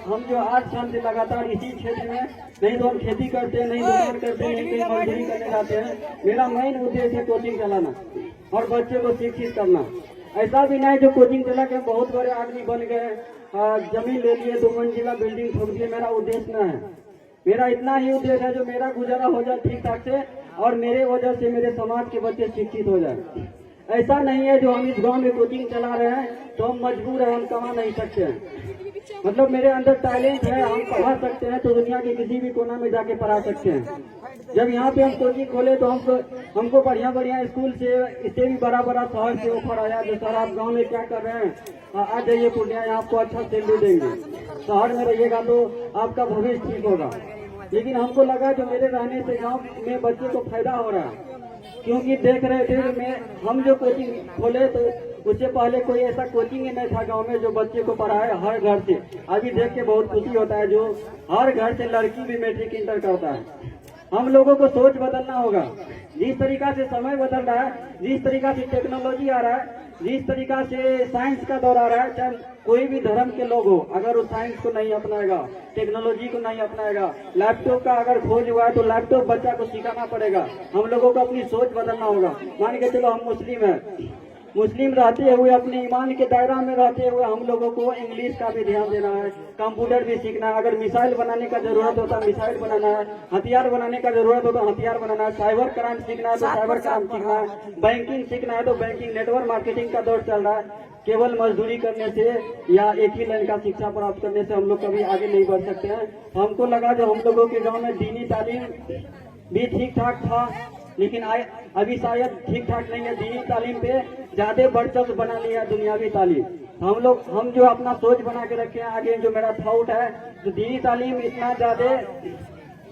हम जो 8 साल से लगातार इसी क्षेत्र में, नहीं तो हम खेती करते हैं, नहीं दुकान करते हैं, नहीं कहीं मजदूरी करने जाते हैं। मेरा मेन उद्देश्य है कोचिंग चलाना और बच्चे को शिक्षित करना। ऐसा भी नहीं जो कोचिंग चला के बहुत बड़े आदमी बन गए, जमीन ले लिए, 2 मंजिला बिल्डिंग ठोक दिए। मेरा उद्देश्य न है। मेरा इतना ही उद्देश्य है जो मेरा गुजारा हो जाए ठीक ठाक से और मेरे वजह से मेरे समाज के बच्चे शिक्षित हो जाए। ऐसा नहीं है जो हम इस गांव में कोचिंग चला रहे हैं तो हम मजबूर हैं, हम कमा नहीं सकते हैं। मतलब मेरे अंदर टैलेंट है, हम पढ़ा सकते हैं तो दुनिया के किसी भी कोना में जाके पढ़ा सकते हैं। जब यहाँ पे हम कोचिंग खोले तो हमको बढ़िया बढ़िया स्कूल से, इससे भी बड़ा बड़ा शहर से ऑफर आया जो सर आप गाँव में क्या कर रहे हैं, आ जाइए पूर्णिया, यहाँ आपको अच्छा सैलरी देंगे, शहर में रहिएगा तो आपका भविष्य ठीक होगा। लेकिन हमको लगा जो मेरे रहने से गाँव में बच्चे को फायदा हो रहा है, क्योंकि देख रहे थे हम जो कोचिंग खोले तो उससे पहले कोई ऐसा कोचिंग ही नहीं था गांव में जो बच्चे को पढ़ाए हर घर से। अभी देख के बहुत खुशी होता है जो हर घर से लड़की भी मैट्रिक इंटर करता है। हम लोगों को सोच बदलना होगा। जिस तरीका से समय बदल रहा है, जिस तरीका से टेक्नोलॉजी आ रहा है, जिस तरीका से साइंस का दौर आ रहा है, चाहे कोई भी धर्म के लोग हो, अगर वो साइंस को नहीं अपनाएगा, टेक्नोलॉजी को नहीं अपनाएगा, लैपटॉप का अगर खोज हुआ है तो लैपटॉप बच्चा को सिखाना पड़ेगा। हम लोगों को अपनी सोच बदलना होगा। मान के चलो हम मुस्लिम हैं, मुस्लिम रहते हुए अपने ईमान के दायरा में रहते हुए हम लोगों को इंग्लिश का भी ध्यान देना है, कंप्यूटर भी सीखना है। अगर मिसाइल बनाने का जरूरत होता है मिसाइल बनाना है, हथियार बनाने का जरूरत होता है हथियार बनाना है, साइबर क्राइम सीखना है तो साइबर क्राइम सीखना है, बैंकिंग सीखना है तो बैंकिंग, नेटवर्क मार्केटिंग का दौर चल रहा है। केवल मजदूरी करने से या एक ही लाइन का शिक्षा प्राप्त करने से हम लोग कभी आगे नहीं बढ़ सकते हैं। हमको लगा जो हम लोगों के गाँव में दीनी तालीम भी ठीक ठाक था, लेकिन अभी शायद ठीक ठाक नहीं है। दीनी तालीम पे ज्यादा वर्चस्व बना लिया दुनियावी तालीम। हम जो अपना सोच बना के रखे हैं, आगे जो मेरा थॉट है, तो दीनी तालीम इतना ज्यादा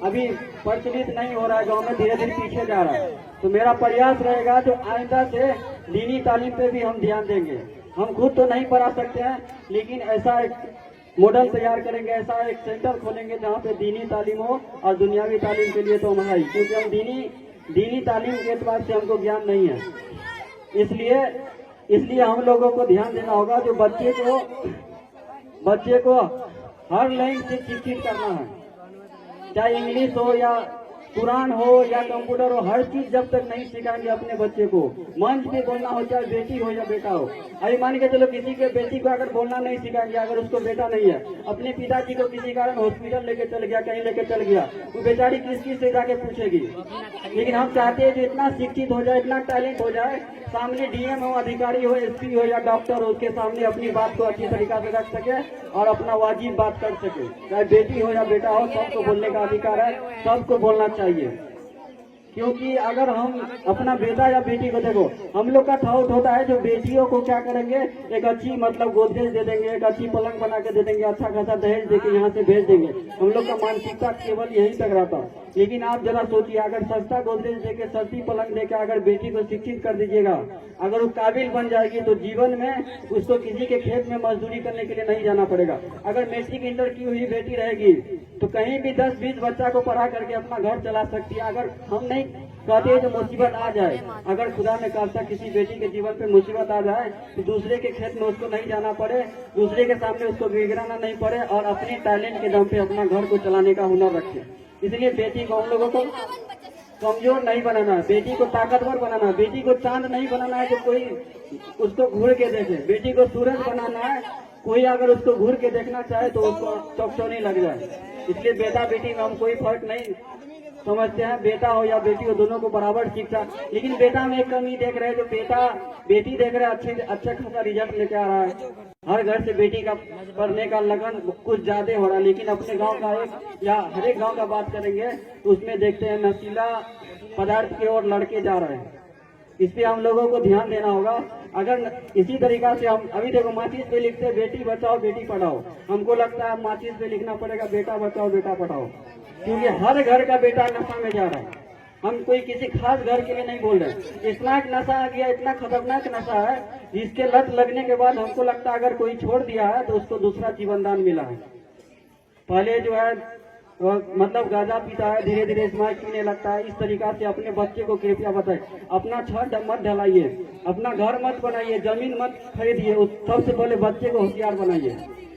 अभी प्रचलित नहीं हो रहा है गांव में, धीरे धीरे पीछे जा रहा है। तो मेरा प्रयास रहेगा जो आइंदा से दीनी तालीम पे भी हम ध्यान देंगे। हम खुद तो नहीं पढ़ा सकते हैं, लेकिन ऐसा एक मॉडल तैयार करेंगे, ऐसा एक सेंटर खोलेंगे जहाँ पे दीनी तालीम हो और दुनियावी तालीम के लिए तो हम है, क्योंकि हम दीनी तालीम के एतबार से हमको ज्ञान नहीं है। इसलिए हम लोगों को ध्यान देना होगा जो बच्चे को हर लाइन से शिक्षित करना है, चाहे इंग्लिश हो या कुरान हो या कंप्यूटर हो, हर चीज जब तक नहीं सिखाएंगे अपने बच्चे को, मंच पे बोलना हो, चाहे बेटी हो या बेटा हो। अभी मान के चलो किसी के बेटी को अगर बोलना नहीं सिखाएंगे, अगर उसको बेटा नहीं है, अपने पिताजी को किसी कारण हॉस्पिटल लेके चल गया, कहीं लेके चल गया, वो बेचारी किस से जाके पूछेगी। लेकिन हम चाहते हैं जो इतना शिक्षित हो जाए, इतना टैलेंट हो जाए, सामने डीएम हो, अधिकारी हो, एसपी हो या डॉक्टर हो, उसके सामने अपनी बात को अच्छी तरीका से रख सके और अपना वाजिब बात कर सके। चाहे बेटी हो या बेटा हो, सबको बोलने का अधिकार है, सबको बोलना चाहिए। क्योंकि अगर हम अपना बेटा या बेटी को, देखो हम लोग का थॉट होता है जो बेटियों को क्या करेंगे, एक अच्छी मतलब गोदरेज दे देंगे, एक अच्छी पलंग बना के दे देंगे, अच्छा खासा दहेज देके यहाँ से भेज देंगे। हम लोग का मानसिकता केवल यही तक रहता। लेकिन आप जरा सोचिए, अगर सस्ता गोदरेज देके, सस्ती पलंग देके अगर बेटी को शिक्षित कर दीजिएगा, अगर वो काबिल बन जाएगी तो जीवन में उसको किसी के खेत में मजदूरी करने के लिए नहीं जाना पड़ेगा। अगर मैट्रिक इंटर की हुई बेटी रहेगी तो कहीं भी 10-20 बच्चा को पढ़ा करके अपना घर चला सकती है। अगर हम नहीं कहते हैं जो मुसीबत आ जाए, अगर खुदा ने खास्ता किसी बेटी के जीवन पे मुसीबत आ जाए तो दूसरे के खेत में उसको नहीं जाना पड़े, दूसरे के सामने उसको गिड़गिड़ाना नहीं पड़े और अपने टैलेंट के दम पे अपना घर को चलाने का हुनर रखे। इसलिए बेटी को हम लोगों को कमजोर नहीं बनाना है, बेटी को ताकतवर बनाना है। बेटी को चांद नहीं बनाना है जो कोई उसको घूर के देखे, बेटी को सूरज बनाना है, कोई अगर उसको घूर के देखना चाहे तो उसको चौकचौनी लग जाए। इसलिए बेटा बेटी में हम कोई फर्क नहीं समझते हैं, बेटा हो या बेटी हो दोनों को बराबर शिक्षा। लेकिन बेटा में एक कमी देख रहे हैं, जो बेटी देख रहे हैं अच्छा खासा रिजल्ट लेके आ रहा है, हर घर से बेटी का पढ़ने का लगन कुछ ज्यादा हो रहा है। लेकिन अपने गांव का एक या हर एक गांव का बात करेंगे तो उसमें देखते हैं नशीला पदार्थ की ओर लड़के जा रहे हैं। इस पे हम लोगों को ध्यान देना होगा। अगर इसी तरीका से हम अभी देखो माचिस पे लिखते हैं बेटी बचाओ बेटी पढ़ाओ, हमको लगता है माचिस पे लिखना पड़ेगा बेटा बचाओ बेटा पढ़ाओ, क्योंकि हर घर का बेटा नशा में जा रहा है। हम कोई किसी खास घर के लिए नहीं बोल रहे। इतना नशा आ गया, इतना खतरनाक नशा है जिसके लत लगने के बाद हमको लगता है अगर कोई छोड़ दिया है तो उसको दूसरा जीवन दान मिला है। पहले जो है मतलब गांजा पीता है, धीरे धीरे स्मोक पीने लगता है। इस तरीका से अपने बच्चे को कृपया बताएं, अपना छत मत ढलाइए, अपना घर मत बनाइए, जमीन मत खरीदिए, सबसे पहले बच्चे को होशियार बनाइए।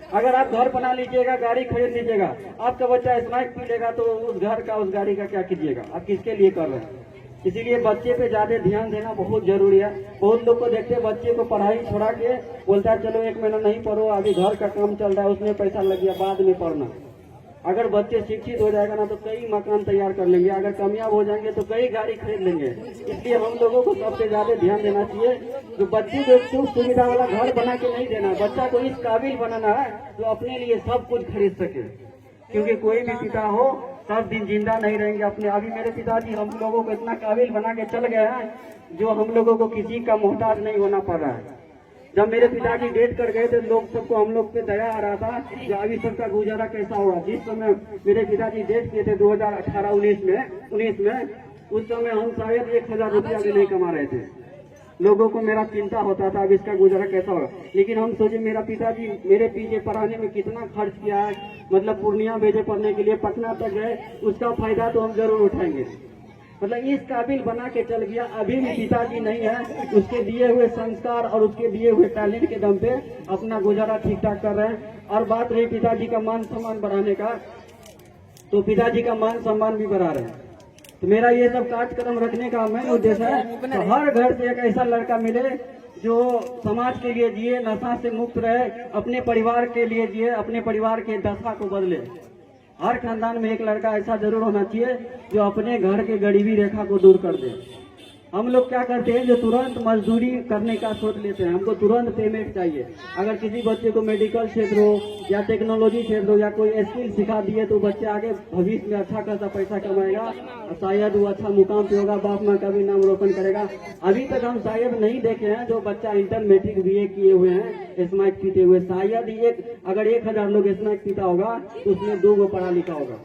अगर आप घर बना लीजिएगा, गाड़ी खरीद लीजिएगा, आपका बच्चा स्मैक पी लेगा तो उस घर का, उस गाड़ी का क्या कीजिएगा? आप किसके लिए कर रहे हैं? इसीलिए बच्चे पे ज्यादा ध्यान देना बहुत जरूरी है। बहुत लोग को देखते हैं बच्चे को पढ़ाई छोड़ा के बोलता है चलो 1 महीना नहीं पढ़ो, अभी घर का काम चल रहा है, उसमें पैसा लग गया, बाद में पढ़ना। अगर बच्चे शिक्षित हो जाएगा ना तो कई मकान तैयार कर लेंगे, अगर कामयाब हो जाएंगे तो कई गाड़ी खरीद लेंगे। इसलिए हम लोगों को सबसे ज्यादा ध्यान देना चाहिए, जो बच्चे को एक सुख सुविधा वाला घर बना के नहीं देना, बच्चा को इस काबिल बनाना है जो अपने लिए सब कुछ खरीद सके। क्योंकि कोई भी पिता हो सब दिन जिंदा नहीं रहेंगे अपने। अभी मेरे पिताजी हम लोगों को इतना काबिल बना के चल गए हैं जो हम लोगों को किसी का मोहताज नहीं होना पड़ रहा है। जब मेरे पिताजी डेट कर गए थे लोग सबको हम लोग पे दया आ रहा था कि अभी सबका गुजारा कैसा होगा। जिस समय मेरे पिताजी डेट किए थे 2018-19 में, उस समय हम शायद 1000 रुपया भी नहीं कमा रहे थे। लोगों को मेरा चिंता होता था अब इसका गुजारा कैसा होगा। लेकिन हम सोचे मेरा पिताजी मेरे पीछे पढ़ाने में कितना खर्च किया है, मतलब पूर्णिया भेजे पढ़ने के लिए, पटना तक गए, उसका फायदा तो हम जरूर उठाएंगे। मतलब इस काबिल बना के चल गया। अभी भी पिताजी नहीं है, उसके दिए हुए संस्कार और उसके दिए हुए टैलेंट के दम पे अपना गुजारा ठीक ठाक कर रहे हैं। और बात रही पिताजी का मान सम्मान बढ़ाने का, तो पिताजी का मान सम्मान भी बढ़ा रहे हैं। तो मेरा ये सब कार्यक्रम रखने का मेन उद्देश्य है तो हर घर से एक ऐसा लड़का मिले जो समाज के लिए जिए, नशा से मुक्त रहे, अपने परिवार के लिए जिए, अपने परिवार के दशा को बदले। हर खानदान में एक लड़का ऐसा जरूर होना चाहिए जो अपने घर के गरीबी रेखा को दूर कर दे। हम लोग क्या करते हैं, जो तुरंत मजदूरी करने का सोच लेते हैं, हमको तुरंत पेमेंट चाहिए। अगर किसी बच्चे को मेडिकल क्षेत्र हो या टेक्नोलॉजी क्षेत्र हो या कोई स्किल सिखा दिए तो बच्चे आगे भविष्य में अच्छा खासा पैसा कमाएगा और शायद वो अच्छा मुकाम पे होगा, बाप माँ का भी नाम रोशन करेगा। अभी तक हम शायद नहीं देखे हैं जो बच्चा इंटर मैट्रिक BA किए हुए हैं स्मैक पीते हुए। शायद अगर 1000 लोग स्मैक पीता होगा तो उसमें 2 गो पढ़ा लिखा होगा।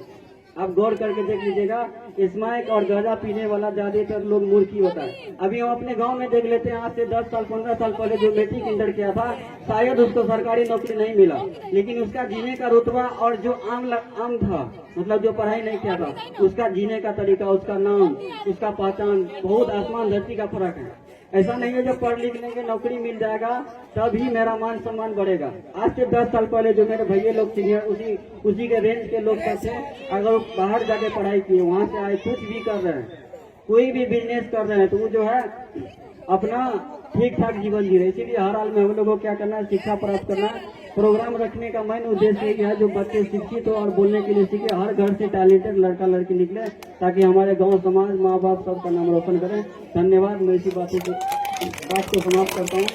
आप गौर करके देख लीजिएगा, स्मैक और गांजा पीने वाला ज्यादातर लोग मूर्ख ही होता है। अभी हम अपने गांव में देख लेते हैं, आज से 10 साल 15 साल पहले जो मैट्रिक इंटर किया था शायद उसको सरकारी नौकरी नहीं मिला, लेकिन उसका जीने का रुतबा और जो आम था, मतलब जो पढ़ाई नहीं किया था, उसका जीने का तरीका, उसका नाम, उसका पहचान, बहुत आसमान धरती का फर्क है। ऐसा नहीं है जो पढ़ लिख लेंगे नौकरी मिल जाएगा तभी मेरा मान सम्मान बढ़ेगा। आज से 10 साल पहले जो मेरे भैया लोग सीनियर उसी के रेंज के लोग थे, अगर वो बाहर जाके पढ़ाई किए, वहाँ से आए, कुछ भी कर रहे हैं, कोई भी बिजनेस कर रहे हैं, तो वो जो है अपना ठीक ठाक जीवन जी रहे। इसीलिए हर हाल में हम लोगों को क्या करना है, शिक्षा प्राप्त करना है। प्रोग्राम रखने का मेन उद्देश्य यही है जो बच्चे शिक्षित हो और बोलने के लिए सीखे, हर घर से टैलेंटेड लड़का लड़की निकले ताकि हमारे गांव समाज माँ बाप सबका नाम रोशन करें। धन्यवाद। मैं इसी बात को समाप्त करता हूँ।